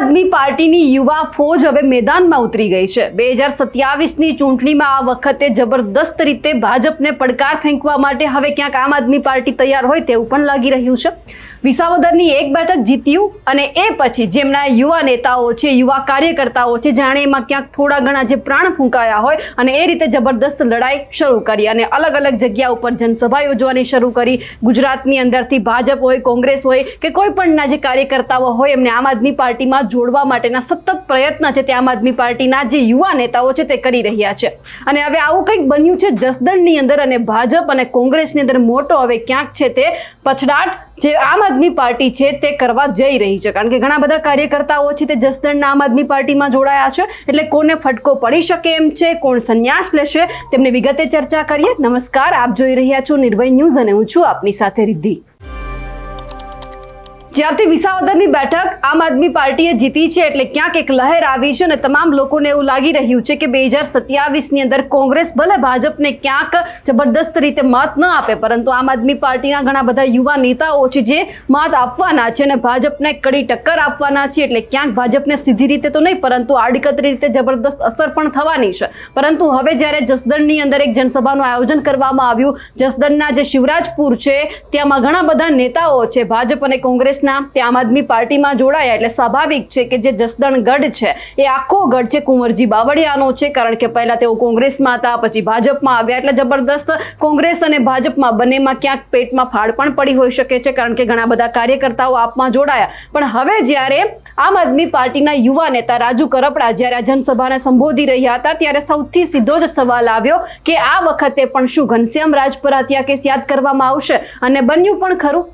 આદમી પાર્ટીની યુવા ફોજ હવે મેદાનમાં ઉતરી ગઈ છે। 2027ની ચૂંટણીમાં આ વખતે જબરદસ્ત રીતે ભાજપને પડકાર ફેંકવા માટે હવે ક્યાંક આમ આદમી પાર્ટી તૈયાર હોય તેવું પણ લાગી રહ્યું છે। વિસાવદરની એક બેઠક જીત્યું અને એ પછી જેમના યુવા નેતાઓ છે, યુવા કાર્યકર્તાઓ છે, જાણે એમાં ક્યાંક થોડા ઘણા જે પ્રાણ ફૂંકાયા હોય અને એ રીતે જબરદસ્ત લડાઈ શરૂ કરી અને અલગ અલગ જગ્યા ઉપર જનસભા યોજવાની શરૂ કરી। ગુજરાતની અંદરથી ભાજપ હોય, કોંગ્રેસ હોય કે કોઈ પણના જે કાર્યકર્તાઓ હોય એમને આમ આદમી પાર્ટીમાં જોડવા માટેના સતત પ્રયત્ન છે તે આમ આદમી પાર્ટીના જે યુવા નેતાઓ છે તે કરી રહ્યા છે। અને હવે આવું કંઈક બન્યું છે જસદણની અંદર અને ભાજપ અને કોંગ્રેસની અંદર મોટો હવે ક્યાંક છે તે પછડાટ જે આમ આદમી પાર્ટી છે તે કરવા જઈ રહી છે, કારણ કે ઘણા બધા કાર્યકર્તાઓ છે તે જસદણના આમ આદમી પાર્ટીમાં જોડાયા છે। એટલે કોને ફટકો પડી શકે એમ છે, કોણ સંન્યાસ લેશે, તેમને વિગતે ચર્ચા કરીએ। નમસ્કાર, આપ જોઈ રહ્યા છો નિર્ભય ન્યૂઝ અને હું છું આપની સાથે રિદ્ધિ। જ્યાંથી વિસાવદરની બેઠક આમ આદમી પાર્ટીએ જીતી છે એટલે ક્યાંક એક લહેર આવી છે અને તમામ લોકોને એવું લાગી રહ્યું છે કે 2027ની અંદર કોંગ્રેસ ભલે ભાજપને ક્યાંક જબરદસ્ત રીતે મત ન આપે, પરંતુ આમ આદમી પાર્ટીના ઘણા બધા યુવા નેતાઓ છે જે મત આપવાના છે અને ભાજપને કડી ટક્કર આપવાના છે। એટલે ક્યાંક ભાજપને સીધી રીતે તો નહીં પરંતુ આડકતરી રીતે જબરદસ્ત અસર પણ થવાની છે। પરંતુ હવે જ્યારે જસદણની અંદર એક જનસભાનું આયોજન કરવામાં આવ્યું, જસદણના જે શિવરાજપુર છે ત્યાંમાં ઘણા બધા નેતાઓ છે ભાજપ અને કોંગ્રેસ તે આમ આદમી પાર્ટીમાં જોડાયા એટલે સ્વાભાવિક છે કે જે જસદણ ગઢ છે એ આખો ગઢ છે કુંવરજી બાવળિયાનો છે, કારણ કે પહેલા તેઓ કોંગ્રેસમાં હતા, પછી ભાજપમાં આવ્યા એટલે જબરદસ્ત કોંગ્રેસ અને ભાજપમાં બંનેમાં ક્યાંક પેટમાં ફાડ પણ પડી હોઈ શકે છે, કારણ કે ઘણા બધા કાર્યકર્તાઓ આપમાં જોડાયા। પણ હવે જ્યારે આમ આદમી પાર્ટીના યુવા નેતા રાજુ કરપડા જ્યારે આ જનસભાને સંબોધી રહ્યા હતા ત્યારે સૌથી સીધો જ સવાલ આવ્યો કે આ વખતે પણ શું ઘનશ્યામ રાજપરા હત્યા કેસ યાદ કરવામાં આવશે? અને બન્યું પણ ખરું।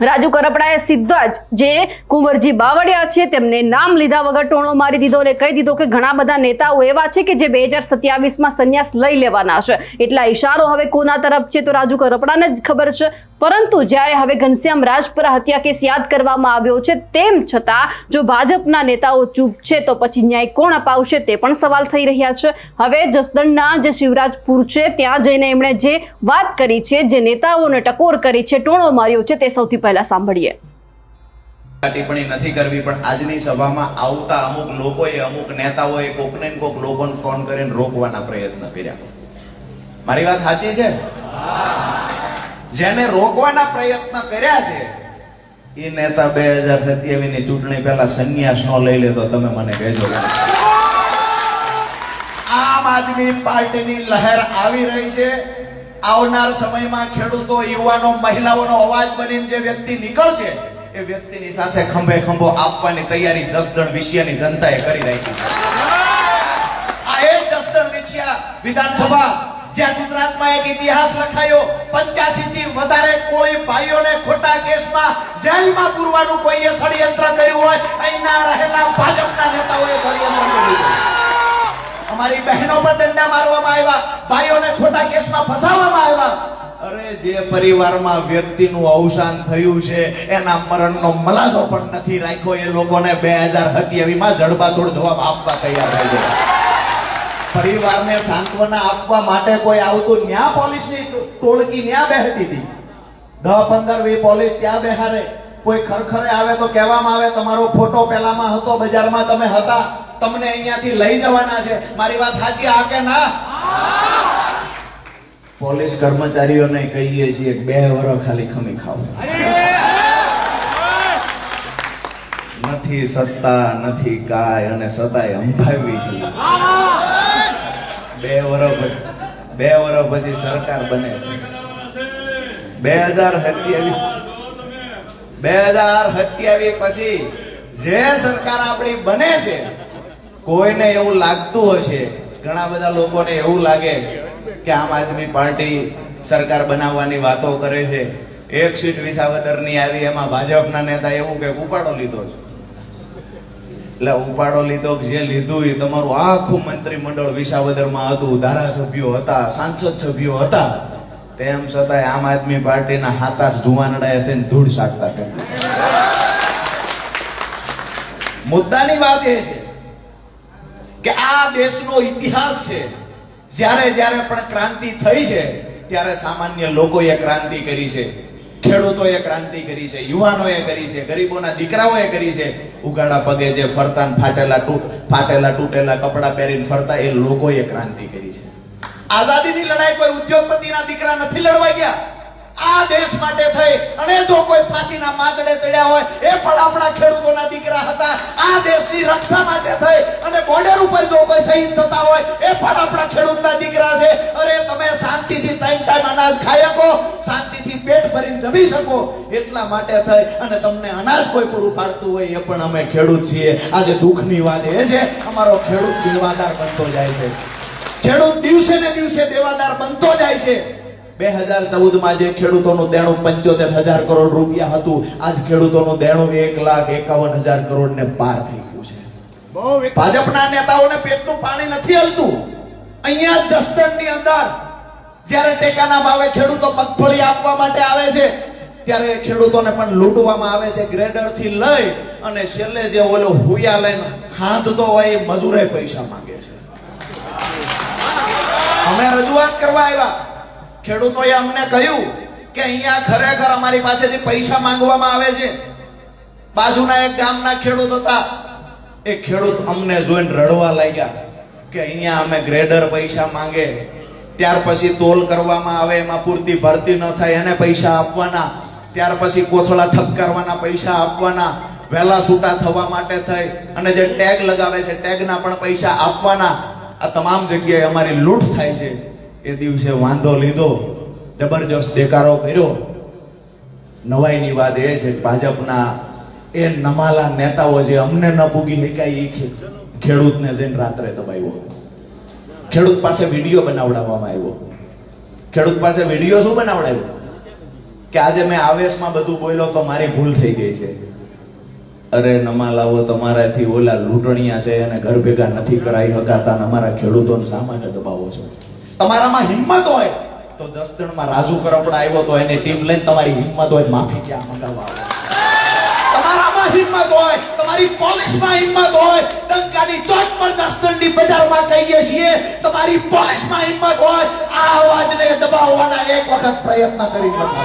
રાજુ કરપડાએ સીધા જ જે કુંવરજી બાવળિયા છે તેમને નામ લીધા વગર ટોણો મારી દીધો અને કહી દીધો કે ઘણા બધા નેતાઓ એવા છે કે જે 2027માં સંન્યાસ લઈ લેવાના છે। એટલા ઇશારો હવે કોના તરફ છે તો રાજુ કરપડાને જ ખબર છે। પરંતુ જ્યારે હવે ઘનશ્યામ રાજપરા હત્યા કેસ યાદ કરવામાં આવ્યો છે તેમ છતાં જો ભાજપના નેતાઓ ચૂપ છે તો પછી ન્યાય કોણ અપાવશે તે પણ સવાલ થઈ રહ્યા છે। હવે જસદણના જે શિવરાજપુર છે ત્યાં જઈને એમણે જે વાત કરી છે, જે નેતાઓને ટકોર કરી છે, ટોણો માર્યો છે તે સૌથી પહેલા સાંભળીએ। ટિપ્પણી નથી કરવી, પણ આજની સભામાં આવતા અમુક લોકોએ, અમુક નેતાઓએ કોકને કોક લોકોને ફોન કરીને રોકવાના પ્રયત્ન કર્યા। મારી વાત સાચી છે? જેને રોકવાના પ્રયત્ન કર્યા છે એ નેતા 2027ની ચૂંટણી પહેલા સંન્યાસ ન લઈ લે તો તમે મને કહેજો। આમ આદમી પાર્ટીની લહેર આવી રહી છે। આવનાર સમયમાં ખેડૂતો, યુવાનો, મહિલાઓનો અવાજ બનીને જે વ્યક્તિ નીકળશે એ વ્યક્તિની સાથે ખંભે ખંભો આપવાની તૈયારી જસદણ વિષયની જનતાએ કરી રાખી છે। આ એ જસદણ વિષય વિધાનસભા જ્યાં ગુજરાતમાં એક ઇતિહાસ લખાયો, 85 થી વધારે કોઈ ભાઈઓને ખોટા કેસમાં જેલમાં પૂરવાનું કોઈએ ષડયંત્ર કર્યું હોય, અહીંના રહેલા ભાજપના નેતાઓએ ષડયંત્ર કર્યું છે। અમારી બહેનો પર દંડા મારવામાં આવ્યા, ભાઈઓને ખોટા કેસમાં ફસાવવામાં આવ્યા। અરે જે પરિવારમાં વ્યક્તિનું અવસાન થયું છે એના મરણનો મલાજો પણ નથી રાખ્યો, એ લોકોને 2027માં જડબાતોડ જવાબ આપવા તૈયાર થઈ ગયા। પરિવારને સાંત્વના આપવા માટે કોઈ આવતું, ન્યા પોલીસની ટોળકી ન્યા બેહતી હતી, 10-15-20 પોલીસ ત્યાં બેહારે। કોઈ ખરખરે આવે તો કહેવામાં આવે તમારો ફોટો પેલામાં હતો, બજારમાં તમે હતા, તમને અહીંયાથી લઈ જવાના છે। મારી વાત સાચી આ કે ના? પોલીસ કર્મચારીઓને કહીએ છીએ 2 વર્ષ ખાલી ખમી ખાવ, નથી સત્તા નથી કાય અને સતાય અંભાવી છે। 2 વર્ષ પછી સરકાર બને છે। 2027 પછી જે સરકાર આપણી બને છે, કોઈને એવું લાગતું હશે, ઘણા બધા લોકોને એવું લાગે કે આમ આદમી પાર્ટી સરકાર બનાવવાની વાતો કરે છે। એક સીટ વિસાવદરની આવી, એમાં ભાજપના નેતા એવું કે ઉપાડો લીધો છે। એટલે ઉપાડો લીધો, જે લીધું એ તમારું આખું મંત્રીમંડળ વિસાવદરમાં હતું, ધારાસભ્યો હતા, સાંસદ સભ્યો હતા, તેમ છતાંય આમ આદમી પાર્ટીના હાથા જુવાનડાએ થઈને ધૂળ સાટતા હતા। મુદ્દાની વાત એ છે કે આ દેશનો ઇતિહાસ છે, જ્યારે જ્યારે પણ ક્રાંતિ થઈ છે ત્યારે સામાન્ય લોકોએ ક્રાંતિ કરી છે, ખેડૂતોએ ક્રાંતિ કરી છે, યુવાનોએ કરી છે, ગરીબોના દીકરાઓએ કરી છે। ઉગાડા પગે જે ફરતા ને ફાટેલા તૂટેલા કપડા પહેરીને ફરતા, એ લોકોએ ક્રાંતિ કરી છે. આઝાદીની લડાઈ કોઈ ઉદ્યોગપતિના દીકરા નથી લડવા ગયા. આ દેશ માટે થઈ અને જો કોઈ ફાંસીના માંગડે ચડ્યા હોય એ પણ આપણા ખેડૂતોના દીકરા હતા. આ દેશની રક્ષા માટે થઈ અને બોર્ડર ઉપર જો કોઈ શહીદ થતા હોય એ પણ આપણા ખેડૂતના દીકરા છે. અરે તમે શાંતિથી 3 ટાઈમ અનાજ ખાઈ શકો, શાંતિથી પેટ ભરીને જમી શકો, એટલા માટે થઈ અને તમને અનાજ કોઈ પૂરું પાડતું હોય એ પણ અમે ખેડૂત છીએ. આજે દુઃખની વાત એ છે, અમારો ખેડૂત દેવાદાર બનતો જાય છે. ખેડૂત દિવસે ને દિવસે દેવાદાર બનતો જાય છે. 2014 જે ખેડૂતોનું દેણું 75,000 કરોડ રૂપિયા હતું, આજ ખેડૂતોનું દેણું 1,51,000 કરોડ ને પાર થઈ ગયું છે. ભાજપના નેતાઓને પેટનું પાણી નથી હલતું. અહીંયા જસદણની અંદર જ્યારે ટેકાના ભાવે ખેડૂતો મગફળી આપવા માટે આવે છે ત્યારે ખેડૂતોને પણ લૂંટવામાં આવે છે. ગ્રેડર થી લઈ અને છેલ્લે જે ઓલો હુયા લઈને હાંધતો હોય એ મજૂરે પૈસા માંગે છે. અમે રજૂઆત કરવા આવ્યા. ખેડૂતોએ અમને કહ્યું કે અહીંયા ખરેખર અમારી પાસેથી પૈસા માંગવામાં આવે છે. બાજુના એક ગામના ખેડૂત હતા, એ ખેડૂત અમને જોઈને રડવા લાગ્યા કે અહીંયા અમે ગ્રેડર પૈસા માંગે, ત્યાર પછી તોલ કરવામાં આવે, એમાં પૂરતી ભરતી ન થાય એને પૈસા આપવાના, ત્યાર પછી કોથળા ઠપકારવાના પૈસા આપવાના, વહેલા છૂટા થવા માટે થઈ અને જે ટેગ લગાવે છે ટેગના પણ પૈસા આપવાના. આ તમામ જગ્યાએ અમારી લૂંટ થાય છે. એ દિવસે વાંધો લીધો, જબરજસ્ત દેકારો કર્યો. નવાઈની વાત એ છે કે ભાજપના એ નમાલા નેતાઓ જે અમને ન પૂગી શકાય એ ખેડૂતને જઈને રાત્રે દબાવ્યો. ખેડૂત પાસે વિડીયો બનાવડાવવામાં આવ્યો. ખેડૂત પાસે વિડીયો શું બનાવડાવ્યો કે આજે મેં આવેશમાં બધું બોલ્યો તો મારી ભૂલ થઈ ગઈ છે. અરે નમાલાઓ, તમારાથી ઓલા લૂંટણીયા છે અને ઘર ભેગા નથી કરાઈ શકાતા, અમારા ખેડૂતોને શા માટે દબાવો છો? તમારામાં હિંમત હોય તો જસદણમાં રાજુ કરપડા આવ્યો તો એની ટીમ લઈને તમારી હિંમત હોય માફી ક્યાં મંગાવવા આવો. તમારામાં હિંમત હોય, તમારી પોલીસમાં હિંમત હોય, ડંકાની ચોટ પર જસદણની બજારમાં કહીએ છીએ, તમારી પોલીસમાં હિંમત હોય, આ અવાજને દબાવવાના એક વખત પ્રયત્ન કરી બતાવો.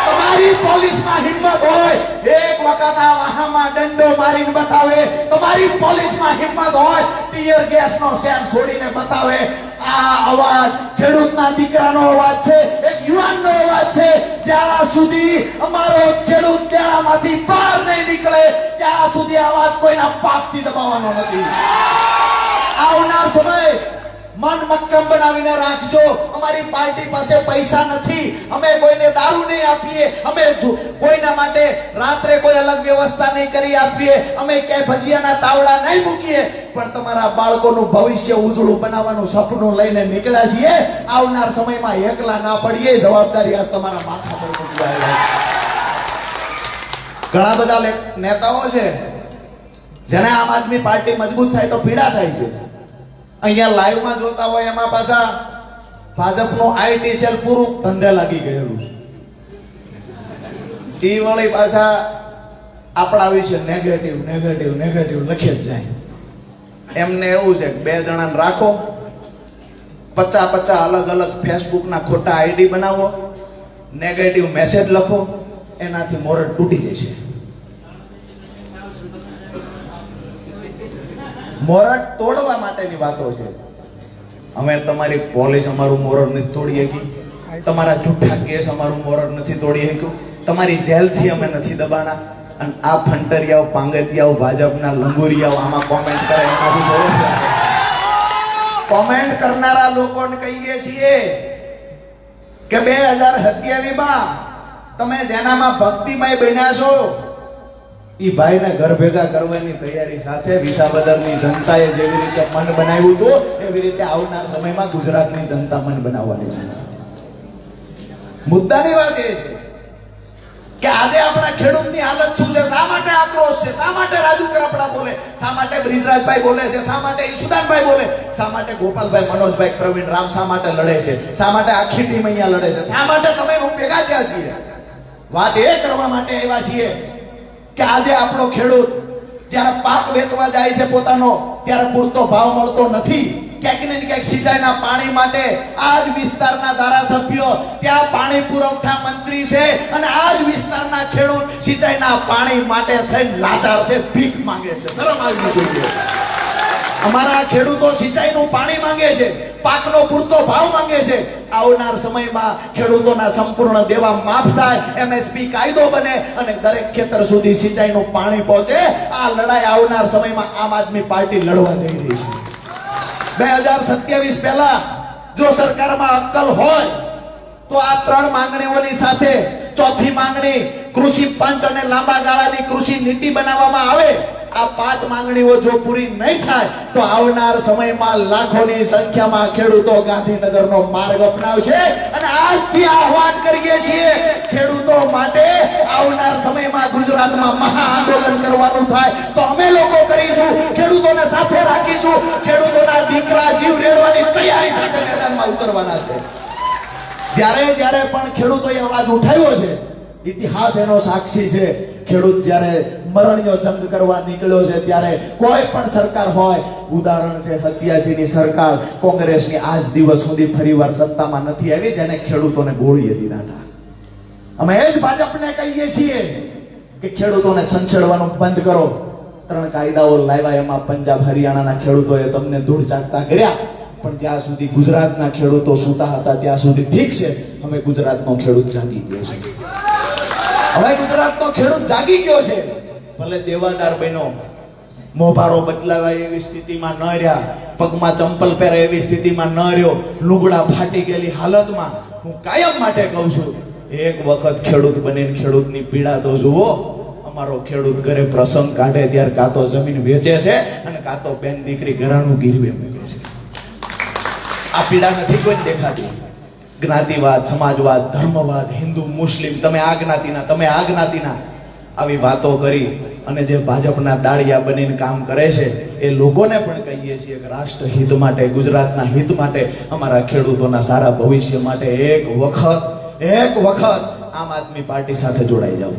તમારી પોલીસમાં હિંમત હોય, એક વખત આ વાહામાં દંડો મારીને બતાવે. તમારી પોલીસમાં હિંમત હોય, ટીયર ગેસનો સેલ છોડીને બતાવે. આ અવાજ ખેડૂતના દીકરાનો અવાજ છે, એક યુવાનનો અવાજ છે. જ્યાં સુધી અમારો ખેડૂત તેરામાંથી બહાર નહીં નીકળે ત્યાં સુધી અવાજ કોઈના પાપથી દબાવવાનો નથી. આવનાર સમય મન મક્કમ બનાવીને રાખજો. અમારી પાર્ટી પાસે પૈસા નથી, અમે કોઈને દારૂ નહીં આપીએ, અમે કોઈના માટે રાત્રે કોઈ અલગ વ્યવસ્થા નહીં કરી આપીએ, અમે ક્યાંય ભજીયાના તાવડા નહીં મૂકીએ, પણ તમારા બાળકોનું ભવિષ્ય ઉજળું બનાવવાનું સપનું લઈને નીકળ્યા છીએ. આવનાર સમયમાં એકલા ના પડીએ, જવાબદારી આજ તમારા માથા પર મૂકી આવી. ઘણા બધા નેતાઓ છે જેને આમ આદમી પાર્ટી મજબૂત થાય તો પીડા થાય છે. અહીંયા લાઈવમાં જોતા હોય એમાં પાછા ભાજપનું આઈટી સેલ પૂરું ધંધે લાગી ગયેલું છે. ઈ વળી પાછા આપણા વિશે નેગેટિવ નેગેટિવ નેગેટિવ લખે જ જાય. એમને એવું છે કે 2 જણાને રાખો, 50 અલગ અલગ ફેસબુકના ખોટા આઈડી બનાવો, નેગેટિવ મેસેજ લખો, એનાથી મોરડ તૂટી જશે. મોરડ તોડવા માટેની વાતો છે. અમે તમારી પોલીસ અમારું મોરડ નથી તોડી શકી, તમારા જૂઠા કેસ અમારું મોરડ નથી તોડી શક્યું, તમારી જેલથી અમે નથી દબાણા. અને આ ફંટરિયાઓ, પાંગતિયાઓ, ભાજપના લંગુરિયાઓ આમાં કોમેન્ટ કરે એનાથી થોડું. કોમેન્ટ કરનારા લોકોને કહીએ છીએ કે 2027માં તમે જેનામાં ભક્તિમય બન્યા છો ઈ ભાઈને ઘર ભેગા કરવાની તૈયારી સાથે વિસાવદરની જનતાએ જેવી રીતે મન બનાવ્યું હતું એવી રીતે આવનાર સમયમાં ગુજરાતની જનતા મન બનાવવાની છે. મુદ્દાની વાત એ છે કે આજે આપણા ખેડૂતની હાલત શું છે, શા માટે આક્રોશ છે, શા માટે રાજુ કરપડા બોલે, શા માટે બ્રિજરાજભાઈ બોલે છે, શા માટે ઈશુદાનભાઈ બોલે, શા માટે ગોપાલભાઈ, મનોજભાઈ, પ્રવીણ રામ શા માટે લડે છે, શા માટે આખી ટીમ અહીંયા લડે છે, શા માટે તમે હું ભેગા થયા છીએ. વાત એ કરવા માટે આવ્યા છીએ કે આજે આપણો ખેડૂત જ્યારે પાક વેચવા જાય છે પોતાનો ત્યારે પૂરતો ભાવ મળતો નથી. ક્યાંક ને ક્યાંક સિંચાઈના પાણી માટે આ જ વિસ્તારના ધારાસભ્યો ત્યાં પાણી પુરવઠા મંત્રી છે અને આ જ વિસ્તારના ખેડૂત સિંચાઈના પાણી માટે થઈને લાચાર છે, ભીખ માંગે છે. શરમ આવવી જોઈએ. અમારા ખેડૂતો સિંચાઈનું પાણી માંગે છે, પાકનો પૂરતો ભાવ માંગે છે. આવનાર સમયમાં ખેડૂતોના સંપૂર્ણ દેવા માફ થાય, એમએસપી કાયદો બને અને દરેક ખેતર સુધી સિંચાઈનું પાણી પહોંચે. આ લડાઈ આવનાર સમયમાં આમ આદમી પાર્ટી લડવા જઈ રહી છે. 2027 પહેલા જો સરકારમાં અક્કલ હોય તો આ 3 માંગણીઓની સાથે ચોથી માંગણી કૃષિ પંચ અને લાંબા ગાળાની કૃષિ નીતિ બનાવવામાં આવે. આ 5 માંગણીઓ જો પૂરી નહીં થાય તો આવનાર સમયમાં લાખોની સંખ્યામાં ખેડૂતો ગાંધીનગરનો માર્ગ અપનાવશે. અને આજથી આહવાન કરીએ છીએ ખેડૂતો માટે આવનાર સમયમાં ગુજરાતમાં મહા આંદોલન કરવાનું થાય તો અમે લોકો કરીશું, ખેડૂતોને સાથે રાખીશું. ખેડૂતોના દીકરા જીવ રેડવાની તૈયારી સાથે મેદાનમાં ઉતરવાના છે. જ્યારે પણ ખેડૂતોએ અવાજ ઉઠાવ્યો છે, ઇતિહાસ એનો સાક્ષી છે. ખેડૂત જ્યારે મરણીયો જંગ કરવા નીકળ્યો છે ત્યારે કોઈ પણ સરકાર હોય, ઉદાહરણ છે 87 ની સરકાર કોંગ્રેસની, આજ દિવસ સુધી ફરીવાર સત્તામાં નથી આવી જેને ખેડૂતોને ગોળીએ દીધા હતા. અમે એ જ ભાજપને કહીએ છીએ કે ખેડૂતોને છંછેડવાનું બંધ કરો. 3 કાયદાઓ લાવ્યા, એમાં પંજાબ હરિયાણાના ખેડૂતોએ તમને ધૂળ ચાટતા કર્યા, પણ જ્યાં સુધી ગુજરાતના ખેડૂતો સૂતા હતા ત્યાં સુધી ઠીક છે. અમે ગુજરાતનો ખેડૂત જાગી ગયો છે. હવે ગુજરાતનો ખેડૂત જાગી ગયો છે. ભલે દેવાદાર બન્યો, મોભારો બદલાવાય એવી સ્થિતિમાં ન રહ્યા, પગમાં ચંપલ પહેરે એવી સ્થિતિમાં ન રહ્યો, લુગડા ફાટી ગયેલી હાલતમાં. હું કાયમ માટે કહું છું, એક વખત ખેડૂત બનીને ખેડૂતની પીડા તો જુઓ. અમારો ખેડૂત ઘરે પ્રસંગ કાઢે ત્યારે કાં તો જમીન વેચે છે અને કાં તો બેન દીકરી ઘરાનું ગીરવે મૂકે છે. આ પીડા નથી કોઈને દેખાતી. જ્ઞાતિવાદ, સમાજવાદ, ધર્મવાદ, હિન્દુ મુસ્લિમ, તમે આ જ્ઞાતિના, તમે આ જ્ઞાતિના, આવી વાતો કરી અને જે ભાજપના દાળિયા બનીને કામ કરે છે એ લોકોને પણ કહીએ છીએ કે રાષ્ટ્ર હિત માટે, ગુજરાતના હિત માટે, અમારા ખેડૂતોના સારા ભવિષ્ય માટે એક વખત આમ આદમી પાર્ટી સાથે જોડાઈ જાઓ.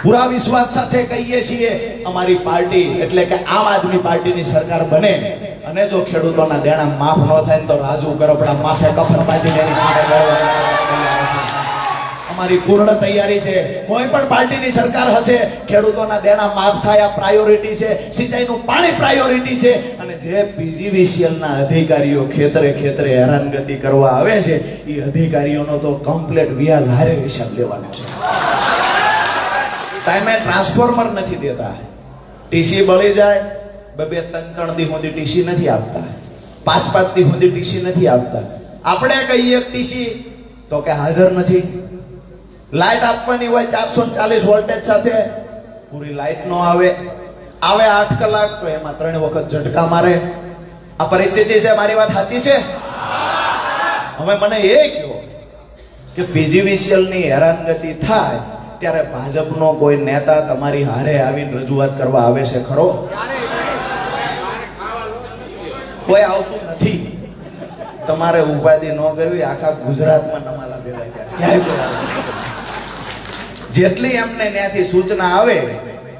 પૂરા વિશ્વાસ સાથે કહીએ છીએ અમારી પાર્ટી એટલે કે આમ આદમી પાર્ટીની સરકાર બને અને જો ખેડૂતોના દેણા માફ ન થાય તો રાજુ ગરબડા માથે કફન બાંધીને એની સામે લડવા. અમારી પૂર્ણ તૈયારી છે. કોઈ પણ પાર્ટીની સરકાર હશે, ખેડૂતોના દેણા માફ થાય આ પ્રાયોરિટી છે. સિંચાઈનું પાણી પ્રાયોરિટી છે. અને જે પીજીવીસીએલના અધિકારીઓ ખેતરે હેરાનગતિ કરવા આવે છે એ અધિકારીઓનો તો કમ્પ્લીટ વ્યાજ હારે હિસાબ લેવાનો છે. ટાઈમે ટ્રાન્સફોર્મર નથી દેતા, ટીસી બળી જાય, 2-3 દી સુધી ટીસી નથી આપતા, 5-5 દી સુધી ટીસી નથી આપતા. આપણે કહીએ ટીસી તો કે હાજર નથી. લાઈટ આપવાની હોય 440 વોલ્ટેજ સાથે, પૂરી લાઈટ નો આવે 8 કલાક તો એમાં 3 વખત ઝટકા મારે. આ પરિસ્થિતિ છે. મારી વાત સાચી છે? હવે મને એ કહો કે પીજીવીસીએલ ની હેરાનગતિ થાય ત્યારે ભાજપનો કોઈ નેતા તમારી હારે આવીને રજૂઆત કરવા આવે છે ખરો? કોઈ આવતું નથી. તમારે ઉપાધિ ન કરવી, આખા ગુજરાતમાં નમાલા ભેગા ગયા. જેટલી એમને ત્યાંથી સૂચના આવે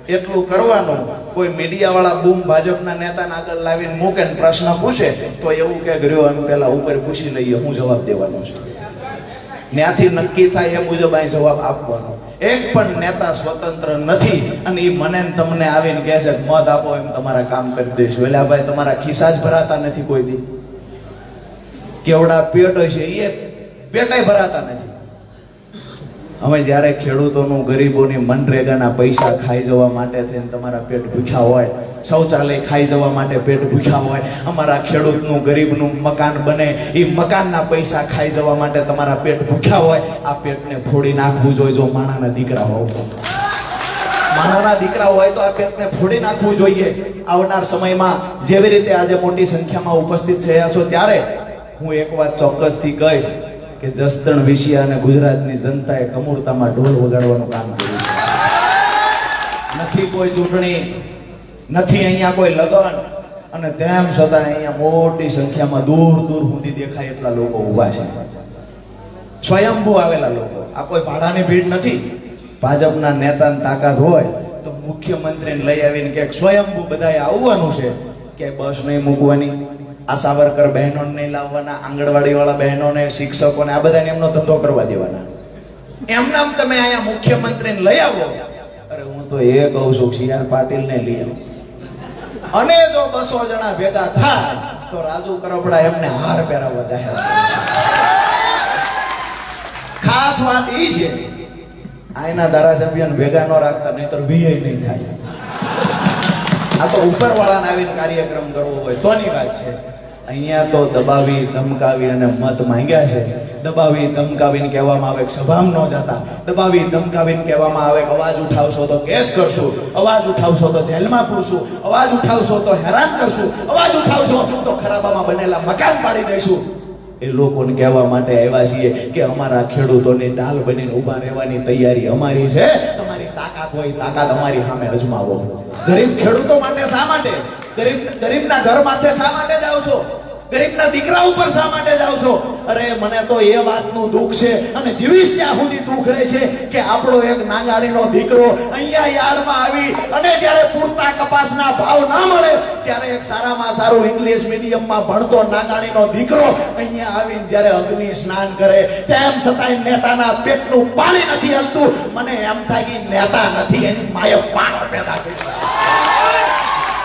એટલું કરવાનું. કોઈ મીડિયા વાળા બૂમ ભાજપના નેતાને આગળ લાવીને મૂકે ને પ્રશ્ન પૂછે તો એવું કે ગયો એમ પેલા ઉપર પૂછી લઈએ હું જવાબ દેવાનો છું. ત્યાંથી નક્કી થાય એ મુજબ અહીં જવાબ આપવાનો. એક પણ નેતા સ્વતંત્ર નથી અને એ મને તમને આવીને કહે છે મત આપો એમ તમારા કામ કરી દઈશું. એટલે ભાઈ તમારા ખિસ્સા જ ભરાતા નથી કોઈ દી. કેવડા પેટ હોય છે એ પેટાય ભરાતા નથી. હવે જ્યારે ખેડૂતોનું, ગરીબોની મનરેગાના પૈસા ખાઈ જવા માટે થઈને તમારા પેટ ભૂખ્યા હોય, શૌચાલય ખાઈ જવા માટે પેટ ભૂખ્યા હોય, અમારા ખેડૂતનું, ગરીબનું મકાન બને એ મકાનના પૈસા ખાઈ જવા માટે તમારા પેટ ભૂખ્યા હોય, આ પેટને ફોડી નાખવું જોઈએ. જો માણાના દીકરા હોય તો, માણસના દીકરા હોય તો આ પેટને ફોડી નાખવું જોઈએ. આવનાર સમયમાં જેવી રીતે આજે મોટી સંખ્યામાં ઉપસ્થિત થયા છો ત્યારે હું એક વાત ચોક્કસથી કહીશ કે જસદણ, વિશિયા અને ગુજરાતની જનતાએ કમૂરતામાં ઢોલ વગાડવાનું કામ કર્યું છે. નથી કોઈ ચૂંટણી, નથી અહીંયા કોઈ લગન, અને તેમ છતાં અહીંયા મોટી સંખ્યામાં દૂર સુધી દેખાય એટલા લોકો ઊભા છે. સ્વયંભૂ આવેલા લોકો. આ કોઈ ભાડાની ભીડ નથી. ભાજપના નેતાની તાકાત હોય તો મુખ્યમંત્રીને લઈ આવીને કે સ્વયંભૂ બધાએ આવવાનું છે, કે બસ નહીં મૂકવાની, આશા વર્કર બહેનોને નહીં લાવવાના, આંગણવાડી વાળા બહેનોને, શિક્ષકોને, આ બધાને એમનો ધંધો કરવા દેવાના. એમનામ તમે અહીંયા મુખ્યમંત્રીને લઈ આવો. અરે હું તો એ કહું છું CR પાટીલને લઈ આવો. અને જો 200 જણા ભેગા થાય તો રાજુ કરપડા એમને હાર પહેરાવવા જાહેર ખાસ વાત ઈ છે, આયના ધારાસભ્યને ભેગા ન રાખતા, નહીતર VI નહીં થાય. આ તો ઉપરવાળાને આવીને કાર્યક્રમ કરવો હોય તોની વાત છે. અહીંયા તો દબાવી ધમકાવી અને મત માંગ્યા છે. દબાવી ધમકાવીને કહેવામાં આવે કે સભામાં ન જતા, દબાવી ધમકાવીને કહેવામાં આવે કે અવાજ ઉઠાવશો તો કેસ કરશું, અવાજ ઉઠાવશો તો જેલમાં પૂરશું, અવાજ ઉઠાવશો તો હેરાન કરશું, અવાજ ઉઠાવશો તો ખરાબામાં બનેલા મકાન પાડી દઈશું. એ લોકોને કહેવા માટે આવ્યા છીએ કે અમારા ખેડૂતોની ઢાલ બનીને ઊભા રહેવાની તૈયારી અમારી છે. તમારી તાકાત હોય, તાકાત અમારી સામે અજમાવો. ગરીબ ખેડૂતો માટે શા માટે, ગરીબના ઘર માટે શા માટે જાવ છો, ગરીબના દીકરા ઉપર શા માટે જાવ છો? અરે મને તો એ વાતનું દુઃખ છે અને જીવીશ ત્યાં સુધી દુઃખ રહે છે કે આપણો એક નાગાડીનો દીકરો અહીંયા યાર્ડમાં આવી અને જ્યારે પૂરતા કપાસના ભાવ ના મળે ત્યારે એક સારામાં સારું ઇંગ્લિશ મીડિયમમાં ભણતો નાગાડીનો દીકરો અહીંયા આવીને જ્યારે અગ્નિ સ્નાન કરે, તેમ છતાંય નેતાના પેટનું પાણી નથી હલતું. મને એમ થાય કે નેતા નથી, એની માએ પાણો પેદા કર્યો.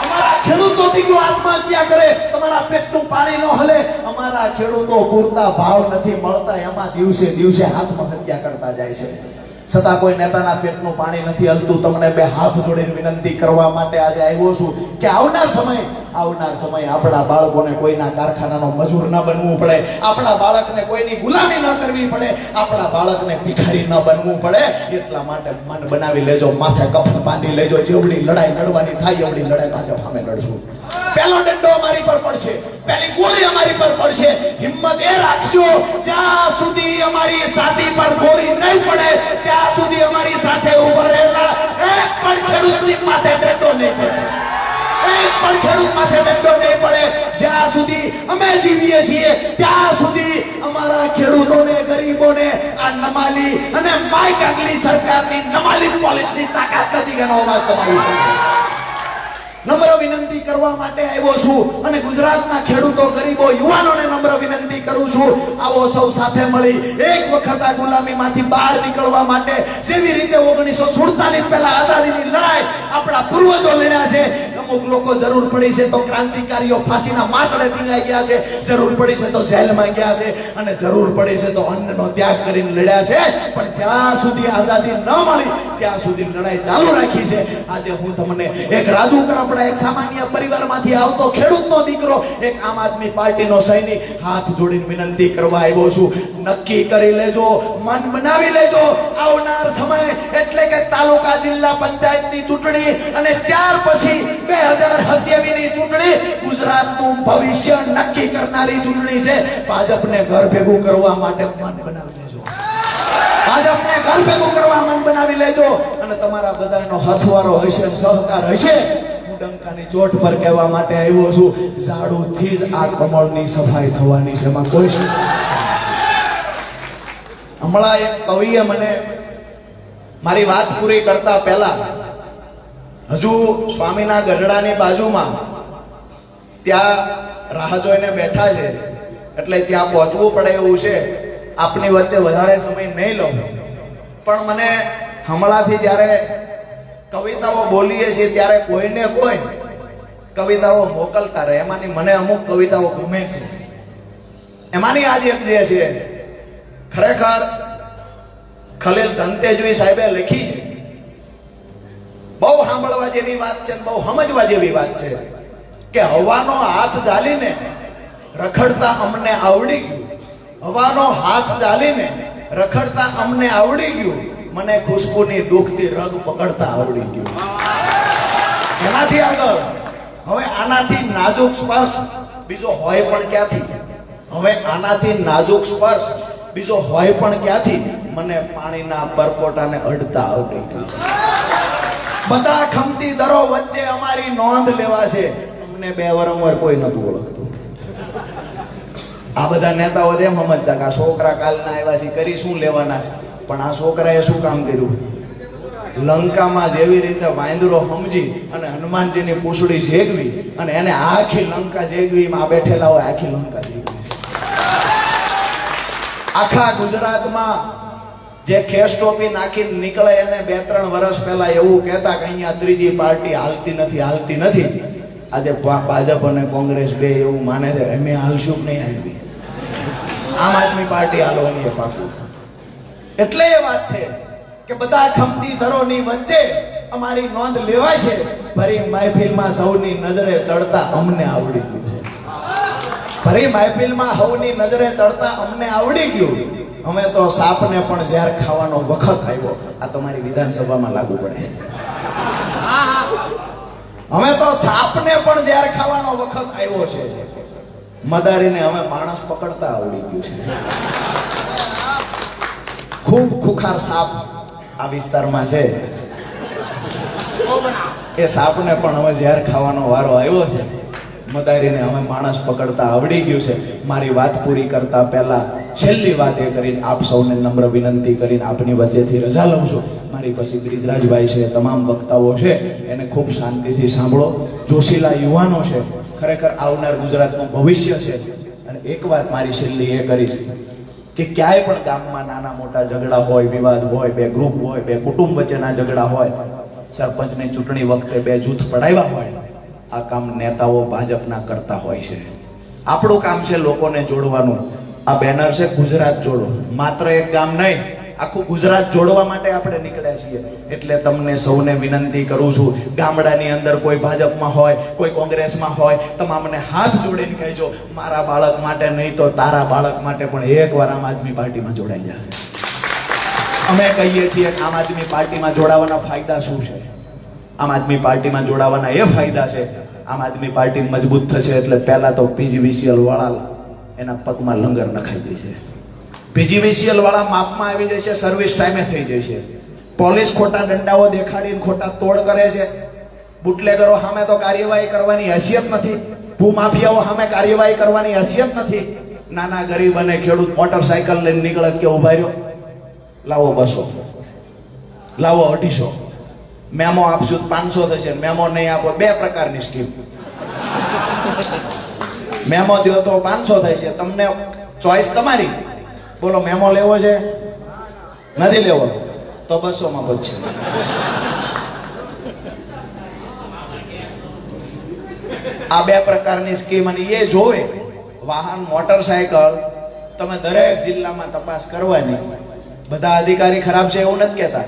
અમારા ખેડૂતો દીકરો આત્મહત્યા કરે, તમારા પેટનું પાણી ન હલે. અમારા ખેડૂતો પૂરતા ભાવ નથી મળતા, એમાં દિવસે દિવસે આત્મહત્યા કરતા જાય છે. છતાં કોઈ નેતાના પેટનું પાણી નથી હલતું. તમને બે હાથ જોડીને વિનંતી કરવા માટે આજે આવ્યો છું કે આવનાર સમય આપણા બાળકોને કોઈના કારખાનાનો મજૂર ન બનવું પડે, આપણા બાળકને કોઈની ગુલામી ન કરવી પડે, આપણા બાળકને ભિખારી ન બનવું પડે. એટલા માટે મન બનાવી લેજો, માથે કફન બાંધી લેજો. જેવડી લડાઈ લડવાની થાય એવડી લડાઈ ભાજપ સામે લડશું. પહેલો દંડો અમારી પર પડશે, પહેલી ગોળી અમારી પર પડશે. હિંમત એ રાખજો, જ્યાં સુધી અમારી છાતી પર ગોળી નહીં પડે ત્યાં સુધી અમારી સાથે ઉભા રહેલા એક પણ ખેડૂતની માથે દંડો નહીં પડે, એક પણ ખેડૂત માથે દંડો નહીં પડે. જ્યાં સુધી અમે જીવીએ છીએ ત્યાં સુધી અમારા ખેડૂતોને, ગરીબોને આ નમાલી અને માય કાગલી સરકારની નમાલી પોલિસની તાકાત નથી. એનો અવાજ તમારી નમ્ર વિનંતી કરવા માટે આવ્યો છું અને ગુજરાતના ખેડૂતો, ગરીબો, યુવાનોને નમ્ર વિનંતી કરું છું, આવો સૌ સાથે મળી એક વખત આ ગુલામીમાંથી બહાર નીકળવા માટે જેવી રીતે 1947 પહેલા આઝાદીની લડાઈ આપણા પૂર્વજો લડ્યા છે. અમુક લોકો જરૂર પડી છે તો ક્રાંતિકારીઓ ફાંસીના માથડે ટીંગાઈ ગયા છે, જરૂર પડી છે તો જેલમાં ગયા છે અને જરૂર પડી છે તો અન્નનો ત્યાગ કરીને લડ્યા છે. પણ જ્યાં સુધી આઝાદી ન મળી ત્યાં સુધી લડાઈ ચાલુ રાખી છે. આજે હું તમને એક રાજુ કરપડા, એક સામાન્ય પરિવારમાંથી આવતો ખેડૂતનો દીકરો, એક આમ આદમી પાર્ટીનો સૈનિક હાથ જોડીને વિનંતી કરવા આવ્યો છું. નક્કી કરી લેજો, મન બનાવી લેજો. આવનાર સમય એટલે કે તાલુકા જિલ્લા પંચાયતની ચૂંટણી અને ત્યાર પછી 2027 ની ચૂંટણી ગુજરાતનું ભવિષ્ય નક્કી કરનારી ચૂંટણી છે. ભાજપને ઘર ભેગું કરવા માટે મન બનાવી લેજો, ભાજપને ઘર ભેગું કરવા મન બનાવી લેજો. અને તમારા બધાનો હથવારો હશે, સહકાર હશે. હું ડંકાની ચોટ પર કહેવા માટે આવ્યો છું, ઝાડુથી જ આ કમળની સફાઈ થવાની છે, એમાં કોઈ હમણાં એક કવિએ મને મારી વાત પૂરી કરતા પહેલા હજુ સ્વામીના ગઢડાની બાજુમાં ત્યાં રાહ જોઈને બેઠા છે એટલે ત્યાં પહોંચવું પડે એવું છે. આપની વચ્ચે વધારે સમય નહીં લઉં, પણ મને હમણાંથી જ્યારે કવિતાઓ બોલીએ છીએ ત્યારે કોઈને કોઈ કવિતાઓ મોકલતા રહે. એમાંની મને અમુક કવિતાઓ ગમે છે. એમાંની આજ એક જે છે ખરેખર ખલીલ ધનતેજવી સાહેબે લખી છે. બહુ સાંભળવા જેવી વાત છે, બહુ સમજવા જેવી વાત છે કે હવાનો હાથ ઝાલીને રખડતા અમને આવડી ગયું, હવાનો હાથ ઝાલીને રખડતા અમને આવડી ગયું, મને ખુશ્બુની દુખતી રગ પકડતા આવડી ગયું. એનાથી આગળ હવે આનાથી નાજુક સ્પર્શ બીજો હોય પણ ક્યાંથી, હવે આનાથી નાજુક સ્પર્શ બીજો હોય પણ ક્યાંથી, મને પાણીના પરપોટાને અડતા આવડી ગયું. બધા ખમતી દરો વચ્ચે અમારી નોંધ લેવા છે. અમને 2 વારંવાર કોઈ નતું ઓળખતું. આ બધા નેતાઓ તેમ સમજતા કે આ છોકરા કાલના આવ્યા છે, કરી શું લેવાના છે. પણ આ છોકરાએ શું કામ કર્યું? લંકામાં જેવી રીતે વાંદરો સમજી અને હનુમાનજીની પૂંછડી જેગવી અને એને આખી લંકા જેગવી માં બેઠેલા હોય આખી લંકા જેગવી. આખા ગુજરાતમાં જે ખેસ ટોપી નાખીને નીકળે એને 2-3 વર્ષ પહેલા એવું કહેતા કે અહીંયા ત્રીજી પાર્ટી હાલતી નથી. આજે ભાજપ અને કોંગ્રેસ બે એવું માને છે અમે હાલશું કે નહીં હાલવી. આમ આદમી પાર્ટી હાલવાની એ પાકું. એટલે એ વાત છે કે બધા ખમતી ધરોની વચ્ચે અમારી નોંધ લેવાય છે. ભરી મહેફિલમાં સૌની નજરે ચડતા અમને આવડી ગયું છે. ભરી મહેફિલમાં સૌની નજરે ચડતા અમને આવડી ગયું. અમે તો સાપને પણ ઝેર ખાવાનો વખત આવ્યો. આ તમારી વિધાનસભામાં લાગુ પડે. અમે તો સાપને પણ ઝેર ખાવાનો વખત આવ્યો છે. મદારીને અમે માણસ પકડતા આવડી ગયું છે. ખૂબ ખુખાર સાપ આ વિસ્તારમાં છે. એ સાપને પણ હવે ઝેર ખાવાનો વારો આવ્યો છે. મદારીને હવે માણસ પકડતા આવડી ગયું છે. મારી વાત પૂરી કરતા પહેલા છેલ્લી વાત એ કરીને આપ સૌને નમ્ર વિનંતી કરીને આપની વચ્ચેથી રજા લઉં છું. મારી પછી બ્રિજરાજભાઈ છે, તમામ વક્તાઓ છે, એને ખૂબ શાંતિથી સાંભળો. જોશીલા યુવાનો છે, ખરેખર આવનાર ગુજરાતનું ભવિષ્ય છે. અને એક વાત મારી છેલ્લી એ કરીશ કે ક્યાંય પણ ગામમાં નાના મોટા ઝઘડા હોય, વિવાદ હોય, બે ગ્રુપ હોય, બે કુટુંબ વચ્ચેના ઝઘડા હોય, સરપંચની ચૂંટણી વખતે બે જૂથ પડાવ્યા હોય, આ કામ નેતાઓ ભાજપના કરતા હોય છે. આપણું કામ છે લોકોને જોડવાનું. આ બેનર છે ગુજરાત જોડો. માત્ર એક ગામ નહીં, આખું ગુજરાત જોડવા માટે આપણે નીકળ્યા છીએ. એટલે તમને સૌને વિનંતી કરું છું, ગામડાની અંદર કોઈ ભાજપમાં હોય, કોઈ કોંગ્રેસમાં હોય, તમામને હાથ જોડીને કહેજો મારા બાળક માટે નહીં તો તારા બાળક માટે પણ એકવાર આમ આદમી પાર્ટીમાં જોડાઈ જાય. અમે કહીએ છીએ આમ આદમી પાર્ટીમાં જોડાવાના ફાયદા શું છે. આમ આદમી પાર્ટીમાં જોડાવાના એ ફાયદા છે, આમ આદમી પાર્ટી મજબૂત થશે એટલે પહેલા તો પીજીવીસીએલ વાળા એના પગમાં લંગર નખાઈ જશે. પીજીવીસીએલ વાળા માપમાં આવી જશે, સર્વિસ ટાઈમે થઈ જશે. પોલીસ ખોટા દંડાઓ દેખાડીને ખોટા તોડ કરે છે. બુટલેગરો સામે તો કાર્યવાહી કરવાની હેસિયત નથી. ભૂમાફિયાઓ સામે કાર્યવાહી કરવાની હેસિયત નથી. નાના ગરીબ અને ખેડૂત મોટરસાયકલ લઈને નીકળે કે ઉભા રહ્યો, લાવો 200, લાવો 250, મેમો આપશું 500 થશે, મેમો નહીં આપો 2 પ્રકારની સ્કીમ. મેમો દો તો 500 થાય છે. તમને ચોઈસ તમારી. બોલો મેમો લેવો છે, નથી લેવો તો 200 માં બચશે. આ 2 પ્રકારની સ્કીમ. અને એ જોવે વાહન મોટરસાયકલ તમે દરેક જિલ્લામાં તપાસ કરવાની. બધા અધિકારી ખરાબ છે એવું નથી કહેતા,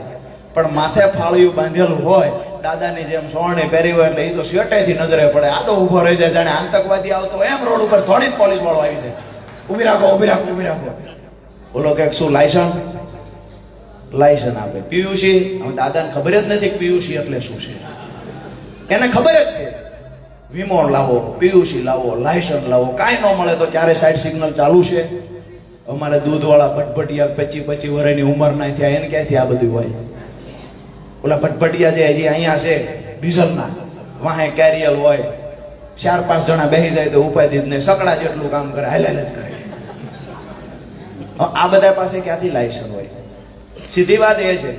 પણ માથે ફાળિયું બાંધેલું હોય, દાદાની જેમ સોરણી પહેરી હોય એટલે એ તો શેટેથી નજરે પડે. આ તો ઉભો રહી જાય જાણે આતંકવાદી આવતો એમ રોડ ઉપર થોડી પોલીસ વાળો આવી જાય. ઉભી રાખો, ઉભી રાખો, ઉભી રાખો. બોલો કે શું લાયસન્સ આપે. પીયુસી, હવે દાદાને ખબર જ નથી કે પીયુસી એટલે શું છે. એને ખબર જ છે વીમો લાવો, પીયુસી લાવો, લાયસન્સ લાવો, કાંઈ ન મળે તો 4 સાઈડ સિગ્નલ ચાલુ છે. અમારે દૂધવાળા ભટભટિયા 25 વર્ષની ઉંમરના થયા, એને ક્યાંથી આ બધું હોય. ઓલા ભટભટિયા જે હજી અહીંયા છે ડીઝલના, વાહે કેરિયલ હોય, 4-5 જણા બેસી જાય તો ઉપાધિ જ નહીં, સકડા જેટલું કામ કરે, હાલ જ કરે. આ બધા પાસે ક્યાંથી લાયસન્સ હોય. સીધી વાત એ છે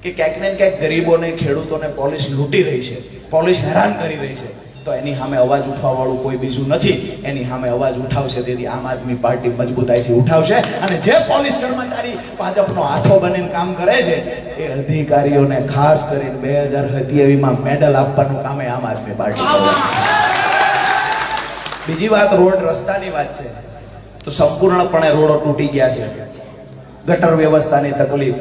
કે ક્યાંક ને ક્યાંક ગરીબોને, ખેડૂતોને પોલીસ લૂંટી રહી છે, પોલીસ હેરાન કરી રહી છે. તો એની સામે અવાજ ઉઠવા વાળું કોઈ બીજું નથી. એની સામે અવાજ ઉઠાવશે તેથી આમ આદમી પાર્ટી મજબૂતાઈથી ઉઠાવશે. અને જે પોલીસ કર્મચારી ભાજપનો હાથો બનીને કામ કરે છે એ અધિકારીઓને ખાસ કરીને 2027માં મેડલ આપવાનું કામ આમ આદમી પાર્ટી કરે. બીજી વાત રોડ રસ્તાની વાત છે તો સંપૂર્ણપણે રોડો તૂટી ગયા છે. ગટર વ્યવસ્થાની તકલીફ,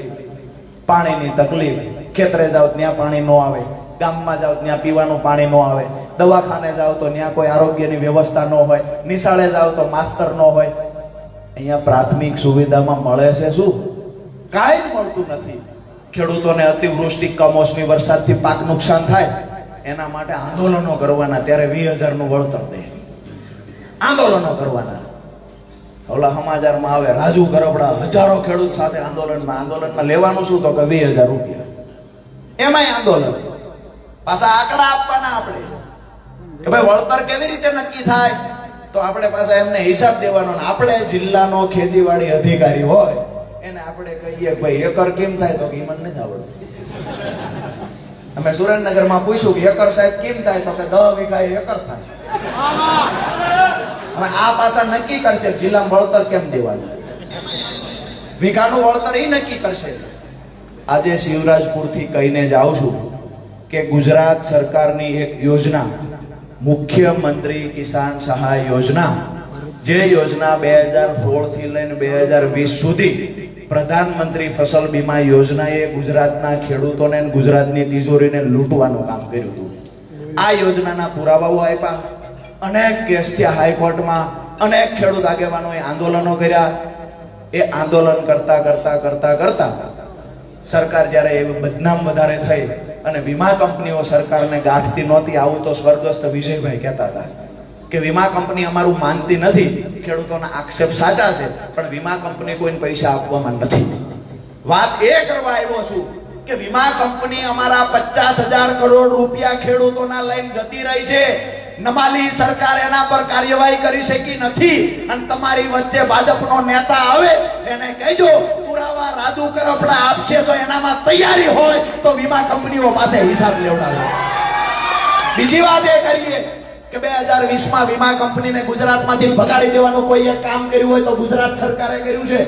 પાણીની તકલીફ. ખેતરે જાઓ ત્યાં પાણી ન આવે, ગામમાં જાઓ ત્યાં પીવાનું પાણી ન આવે, દવાખાને જાઓ તો ત્યાં કોઈ આરોગ્યની વ્યવસ્થા ન હોય, નિશાળે જાઓ તો માસ્તર ન હોય. અહીંયા પ્રાથમિક સુવિધામાં મળે છે શું? કાંઈ જ મળતું નથી. ખેડૂતોને અતિવૃષ્ટિ, કમોસમી વરસાદથી પાક નુકસાન થાય, એના માટે આંદોલનો કરવાના. ત્યારે 20,000નું વળતર દે, આંદોલનો કરવાના. ઓલા સમાચારમાં આવે રાજુ ગરબડા હજારો ખેડૂત સાથે આંદોલનમાં લેવાનું શું? તો કે 20,000 રૂપિયા. એમાંય આંદોલન. પાછા આંકડા આપવાના આપણે કે ભાઈ વળતર કેવી રીતે નક્કી થાય, તો આપણે પાછા એમને હિસાબ દેવાનો. આપણે જિલ્લાનો ખેતીવાડી અધિકારી હોય એને આપણે કહીએ ભાઈ એકર કેમ થાય, તો કે મને નથી આવડતું. અમે સુરેન્દ્રનગરમાં પૂછ્યું કે એકર સાહેબ કેમ થાય, તો કે 10 વીઘા એકર થાય. હવે આ પાસા નક્કી કરશે જિલ્લામાં વળતર કેમ દેવાનું, વીઘાનું વળતર એ નક્કી કરશે. આજે શિવરાજપુરથી કહીને જાઉં છું કે ગુજરાત સરકારની એક યોજના મુખ્યમંત્રી કિસાન સહાય યોજના, જે યોજના 2016 થી લઈને 2020 સુધી પ્રધાનમંત્રી ફસલ બીમા યોજનાએ ગુજરાતના ખેડૂતોને ગુજરાતની તિજોરીને લૂંટવાનું કામ કર્યું હતું. આ યોજનાના પુરાવાઓ આપ્યા, અનેક કેસ થયા હાઈકોર્ટમાં, અનેક ખેડૂત આગેવાનોએ આંદોલનો કર્યા. એ આંદોલન કરતા કરતા કરતા કરતા સરકાર જ્યારે એવી બદનામ વધારે થઈ અને વીમા કંપનીઓ સરકારને ગાંઠતી નહોતી, આવું તો સ્વર્ગસ્થ વિજયભાઈ કહેતા હતા કે વીમા કંપની અમારું માનતી નથી. ખેડૂતોના આક્ષેપ સાચા છે, પણ વીમા કંપની કોઈને પૈસા આપવામાં નથી. વાત એ કરવા આવ્યો છું કે વીમા કંપની અમારા 50,000 કરોડ રૂપિયા ખેડૂતોના લઈને જતી રહી છે. નમાલી સરકાર એના પર કાર્યવાહી કરી શકી નથી. અને તમારી વચ્ચે ભાજપનો નેતા આવે એને કહેજો પુરાવા રાજુ કરપડા આપશે તો એનામાં તૈયારી હોય તો વીમા કંપનીઓ પાસે હિસાબ લેવડાવે. બીજી વાત એ કરીએ કે 2020 માં વીમા કંપનીને ગુજરાતમાંથી ભગાડી દેવાનું કોઈ એક કામ કર્યું હોય તો ગુજરાત સરકારે કર્યું છે.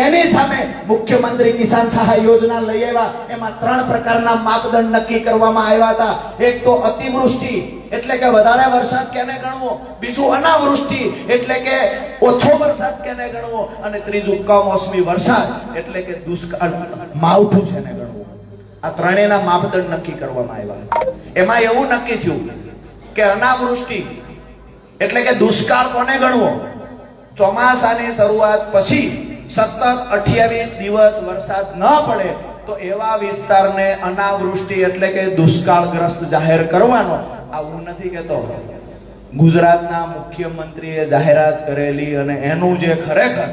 એની સામે મુખ્યમંત્રી કિસાન સહાય યોજના લઈ આવ્યા. એમાં 3 પ્રકારના માપદંડ નક્કી કરવામાં આવ્યા હતા. એક તો અતિવૃષ્ટિ એટલે કે વધારે વરસાદ કેને ગણવો, બીજું અનાવૃષ્ટિ એટલે કે ઓછો વરસાદ કેને ગણવો, અને ત્રીજું કમોસમી વરસાદ એટલે કે દુષ્કાળ માવઠું છેને ગણવું. આ ત્રણેયના માપદંડ નક્કી કરવામાં આવ્યા. એમાં એવું નક્કી થયું કે અનાવૃષ્ટિ એટલે કે દુષ્કાળ કોને ગણવો, ચોમાસાની શરૂઆત પછી સતત 28 દિવસ વરસાદ ન પડે તો એવા વિસ્તારને અનાવૃષ્ટિ એટલે કે દુષ્કાળગ્રસ્ત જાહેર કરવાનો. આવું નથી કહેતો, ગુજરાતના મુખ્યમંત્રીએ જાહેરાત કરેલી અને એનું જે ખરેખર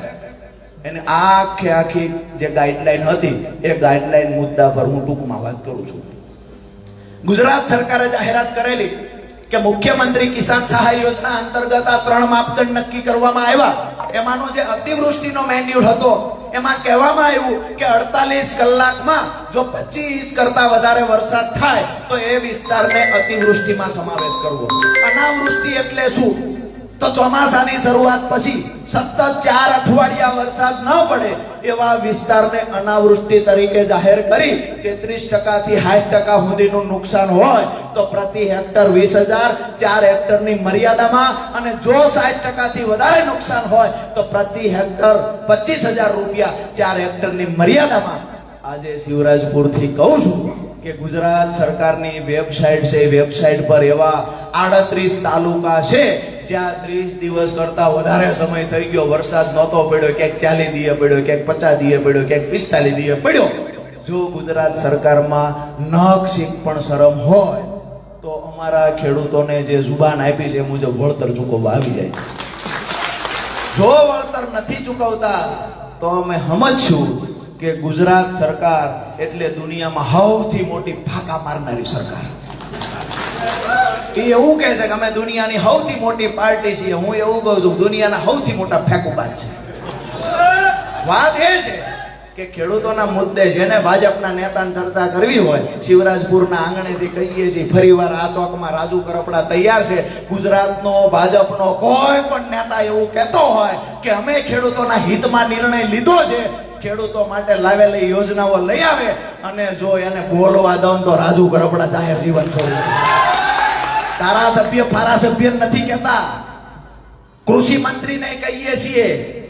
એને આખી જે ગાઈડલાઈન હતી એ ગાઈડલાઈન મુદ્દા પર હું ટૂંકમાં વાત કરું છું. ગુજરાત સરકારે જાહેરાત કરેલી કે મુખ્યમંત્રી કિસાન સહાય યોજના અંતર્ગત આ 3 માપદંડ નક્કી કરવામાં આવ્યા. એમાંનો જે અતિવૃષ્ટિનો મેન્યુઅલ હતો એમાં કહેવામાં આવ્યું કે 48 કલાકમાં જો 25 ઇંચ કરતા વધારે વરસાદ થાય તો એ વિસ્તારને અતિવૃષ્ટિમાં સમાવેશ કરવો. અનાવૃષ્ટિ એટલે શું, તો ચોમાસાની શરૂઆત પછી સતત 4 અઠવાડિયા વરસાદ ન પડે એવા વિસ્તારને અનાવૃષ્ટિ તરીકે જાહેર કરી 33% થી 60% સુધીનું નુકસાન હોય તો પ્રતિ હેક્ટર 20,000, 4 હેક્ટરની મર્યાદામાં, અને જો 60% થી વધારે નુકસાન હોય તો પ્રતિ હેક્ટર 25,000 રૂપિયા 4 હેક્ટરની મર્યાદામાં. આજે શિવરાજપુરથી કહું છું કે ગુજરાત સરકારની વેબસાઇટ છે, વેબસાઇટ પર એવા 38 તાલુકા છે જ્યાં 30 દિવસ કરતા વધારે સમય થઈ ગયો વરસાદ નહોતો પડ્યો, ક્યાંક 40 દીએ પડ્યો, ક્યાંક 50 દીએ પડ્યો, ક્યાંક 45 દીએ પડ્યો. જો ગુજરાત સરકારમાં નખશીક પણ શરમ હોય તો અમારા ખેડૂતોને જે જુબાન આપી છે એ મુજબ વળતર ચૂકવવા આવી જાય. જો વળતર નથી ચૂકવતા તો અમે સમજશું કે ગુજરાત સરકાર એટલે દુનિયામાં સૌથી મોટી ફાંકા મારનારી સરકાર. એ એવું કહે છે કે અમે દુનિયાની સૌથી મોટી પાર્ટી છીએ. હું એવું કહું છું દુનિયાના સૌથી મોટા ફેંકુબાજ છે. વાત એ છે કે ખેડૂતોના મુદ્દે જેને ભાજપના નેતાને ચર્ચા કરવી હોય, શિવરાજપુરના આંગણેથી કહીએ છીએ, ફરીવાર આ ચોકમાં રાજુ કરપડા તૈયાર છે. ગુજરાતનો ભાજપનો કોઈ પણ નેતા એવું કહેતો હોય કે અમે ખેડૂતોના હિતમાં નિર્ણય લીધો છે, ખેડૂતો માટે લાવેલી યોજનાઓ લઈ આવે, અને જો એને બોલવા દઉં તો રાજુ કરપડા જાહેર જીવન છોડી. ધારાસભ્ય ફારાસભ્ય નથી કહેતા, કૃષિ મંત્રીને કહીએ છીએ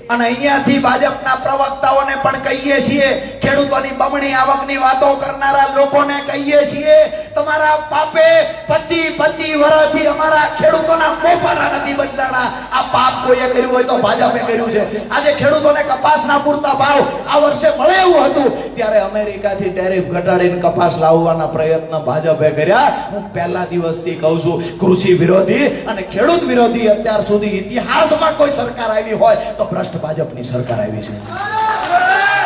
અને અહીંયાથી ભાજપના પ્રવક્તાઓને પણ કહીએ છીએ, ખેડૂતોની બમણી આવકની વાતો કરનારા લોકોને કહીએ છીએ, તમારા પાપે 25 વર્ષથી અમારા ખેડૂતોના મોફારા નથી બદલાણા. આ પાપ કોઈએ કર્યું હોય તો ભાજપે કર્યું છે. આજે ખેડૂતોને કપાસના પૂરતા ભાવ આ વર્ષે મળે એવું હતું ત્યારે અમેરિકાથી ટેરિફ ઘટાડીને કપાસ લાવવાના પ્રયત્ન ભાજપે કર્યા. હું પહેલા દિવસથી કહું છું, કૃષિ વિરોધી અને ખેડૂત વિરોધી અત્યાર સુધી ઇતિહાસમાં કોઈ સરકાર આવી હોય તો ભ્રષ્ટ ભાજપની સરકાર આવી છે.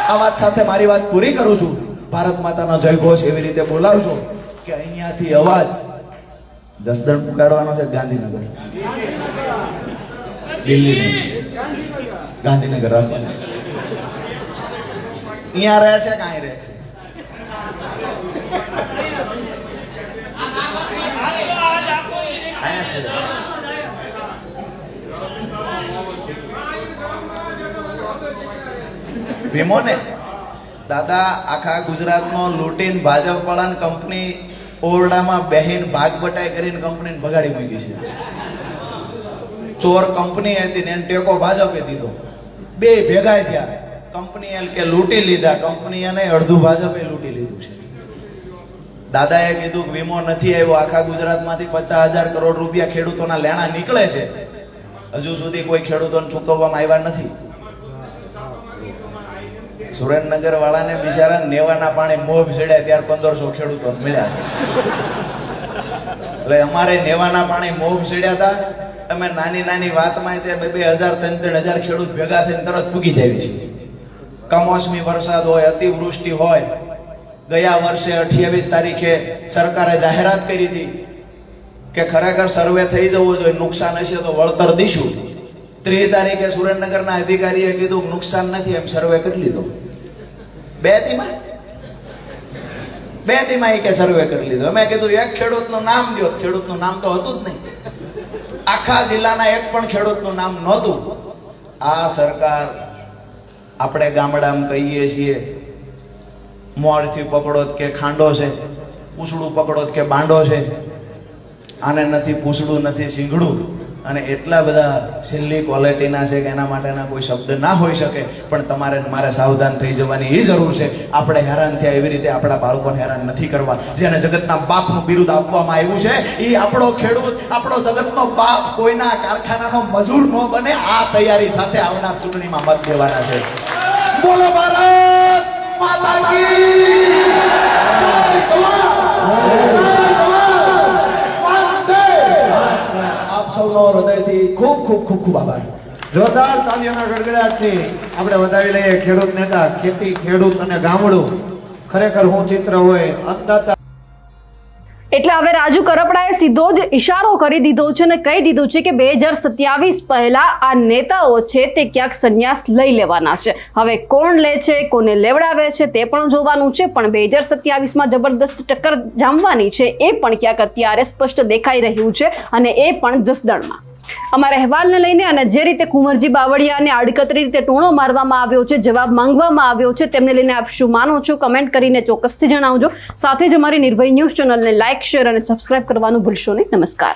આ વાત સાથે મારી વાત પૂરી કરું છું. ભારત માતાનો જય ઘોષ એવી રીતે બોલાવજો કે અહીંયાથી અવાજ જસદણ પુકારવાનો છે, ગાંધીનગર, દિલ્હી, ગાંધીનગર રાખવાના. અહીંયા રહેશે, કાંઈ રહેશે. વીમો ને દાદા આખા ગુજરાતનો લૂંટીને ભાજપ વાળાને કંપની ઓરડામાં બેહીને ભાગ બટાઈ કરીને કંપનીને ભગાડી મૂકી છે. ચોર કંપની હતી ને એને ટેકો ભાજપે દીધો, બે ભેગા થયા. કંપની એલ કે લૂંટી લીધા, કંપની એને અડધું ભાજપે લૂંટી લીધું છે. દાદાએ કીધું કે વીમો નથી આવ્યો, આખા ગુજરાતમાંથી 50,000 કરોડ રૂપિયા ખેડૂતોના લેણા નીકળે છે, હજુ સુધી કોઈ ખેડૂતોને ચૂકવવામાં આવ્યા નથી. સુરેન્દ્રનગર વાળાને બિચારા નેવાના પાણી મોહ ચડ્યા ત્યાર 1500 ખેડૂતો મળ્યા છે. એટલે અમારે નેવાના પાણી મોહ ચડ્યા હતા, અમે નાની નાની વાતમાં 2,000 3,000 ખેડૂત ભેગા થઈને તરત પૂગી જાય છે. કમોસમી વરસાદ હોય, અતિવૃષ્ટિ હોય. ગયા વર્ષે 28 તારીખે સરકારે જાહેરાત કરી હતી કે ખરેખર સર્વે થઈ જવું જોઈએ, નુકસાન હશે તો વળતર દઈશું. 30 તારીખે સુરેન્દ્રનગરના અધિકારીએ કીધું નુકસાન નથી, એમ સર્વે કરી લીધો. બે દીમાં કે સર્વે કરી લીધો. અમે કીધું એક ખેડૂતનું નામ દો, ખેડૂતનું નામ તો હતું જ નહીં. આખા જિલ્લાના એક પણ ખેડૂતનું નામ નહોતું. આ સરકાર, આપણે ગામડામાં કહીએ છીએ મોરથી પકડો કે ખાંડો છે, પૂછડું પકડો કે બાંડો છે. આને નથી પૂછડું, નથી સિંગડું, અને એટલા બધા છેલ્લી ક્વોલિટીના છે કે એના માટેના કોઈ શબ્દ ના હોઈ શકે. પણ તમારે મારે સાવધાન થઈ જવાની એ જરૂર છે. આપણે હેરાન થયા એવી રીતે આપણા બાળકોને હેરાન નથી કરવા. જેને જગતના બાપનું બિરુદ આપવામાં આવ્યું છે એ આપણો ખેડૂત, આપણો જગતનો બાપ, કોઈના કારખાનાનો મજૂર ન બને. આ તૈયારી સાથે આવનાર ચૂંટણીમાં મત દેવાના છે. બોલો ભારત માતા કી જય! આપ સૌનો હૃદયથી ખૂબ ખૂબ ખૂબ ખૂબ આભાર. જોરદાર તાલીઓના ગડગડાટથી આપણે વધાવી લઈએ ખેડૂત નેતા, ખેતી, ખેડૂત અને ગામડું. ખરેખર હું ચિત્ર હોય અંદાતા. એટલે હવે રાજુ કરપડાએ સીધો જ ઇશારો કરી દીધો છે અને કહી દીધું છે કે 2027 પહેલા આ નેતાઓ છે તે ક્યાંક સંન્યાસ લઈ લેવાના છે. હવે કોણ લે છે, કોને લેવડાવે છે તે પણ જોવાનું છે, પણ 2027માં જબરદસ્ત ટક્કર જામવાની છે એ પણ ક્યાંક અત્યારે સ્પષ્ટ દેખાઈ રહ્યું છે, અને એ પણ જસદણમાં. અમારા અહેવાલને લઈને અને જે રીતે કુંવરજી બાવળિયાને આડકતરી રીતે ટૂણો મારવામાં આવ્યો છે, જવાબ માંગવામાં આવ્યો છે, તેમને લઈને આપ શું માનો છો કમેન્ટ કરીને ચોક્કસથી જણાવજો. સાથે જ અમારી નિર્ભય ન્યૂઝ ચેનલને લાઇક, શેર અને સબસ્ક્રાઇબ કરવાનું ભૂલશો નહીં. નમસ્કાર.